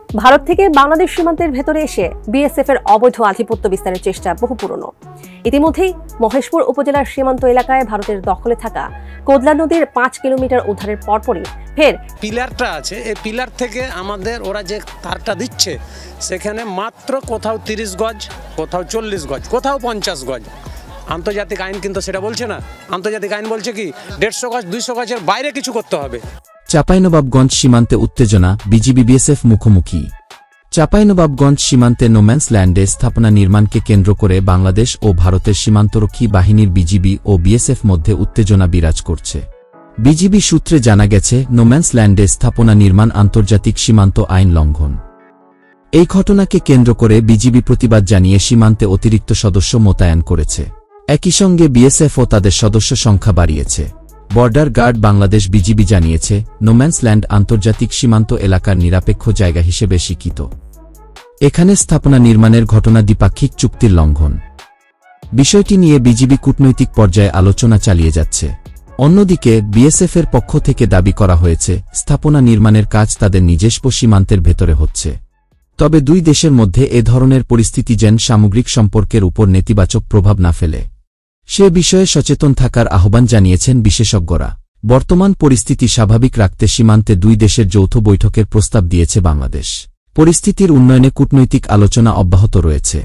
ভারত থেকে বাংলাদেশ সীমান্তের ভেতরে এসে বিএসএফ এর অবৈধ আধিপত্য বিস্তারের চেষ্টা বহু পুরনো। ইতিমধ্যেই মহেশপুর উপজেলার সীমান্ত এলাকায় ভারতের দখলে থাকা কোদলা নদীর ৫ কিলোমিটার উদ্ধারের পরপরই ফের পিলারটা আছে, এই পিলার থেকে আমাদের ওরা যে তারটা দিচ্ছে সেখানে মাত্র কোথাও ৩০ গজ, কোথাও ৪০ গজ, কোথাও ৫০ গজ। আন্তর্জাতিক আইন কিন্তু সেটা বলছে না। আন্তর্জাতিক আইন বলছে কি ১৫০ গজ ২০০ গজের বাইরে কিছু করতে হবে। চাঁপাইনবাবগঞ্জ সীমান্তে উত্তেজনা, বিজিবি বিএসএফ মুখোমুখি। চাঁপাইনবাবগঞ্জ সীমান্তে নোম্যান্স ল্যান্ডে স্থাপনা নির্মাণকে কেন্দ্র করে বাংলাদেশ ও ভারতের সীমান্তরক্ষী বাহিনীর বিজিবি ও বিএসএফ মধ্যে উত্তেজনা বিরাজ করছে। বিজিবি সূত্রে জানা গেছে, নোম্যান্স ল্যান্ডে স্থাপনা নির্মাণ আন্তর্জাতিক সীমান্ত আইন লঙ্ঘন। এই ঘটনাকে কেন্দ্র করে বিজিবি প্রতিবাদ জানিয়ে সীমান্তে অতিরিক্ত সদস্য মোতায়েন করেছে। একই সঙ্গে বিএসএফও তাদের সদস্য সংখ্যা বাড়িয়েছে। বর্ডার গার্ড বাংলাদেশ বিজিবি জানিয়েছে, নোম্যান্স ল্যান্ড আন্তর্জাতিক সীমান্ত এলাকার নিরপেক্ষ জায়গা হিসেবে স্বীকৃত। এখানে স্থাপনা নির্মাণের ঘটনা দ্বিপাক্ষিক চুক্তির লঙ্ঘন। বিষয়টি নিয়ে বিজিবি কূটনৈতিক পর্যায়ে আলোচনা চালিয়ে যাচ্ছে। অন্যদিকে বিএসএফের পক্ষ থেকে দাবি করা হয়েছে, স্থাপনা নির্মাণের কাজ তাদের নিজস্ব সীমান্তের ভেতরে হচ্ছে। তবে দুই দেশের মধ্যে এ ধরনের পরিস্থিতি যেন সামগ্রিক সম্পর্কের উপর নেতিবাচক প্রভাব না ফেলে, সে বিষয়ে সচেতন থাকার আহ্বান জানিয়েছেন বিশেষজ্ঞরা। বর্তমান পরিস্থিতি স্বাভাবিক রাখতে সীমান্তে দুই দেশের যৌথ বৈঠকের প্রস্তাব দিয়েছে বাংলাদেশ। পরিস্থিতির উন্নয়নে কূটনৈতিক আলোচনা অব্যাহত রয়েছে।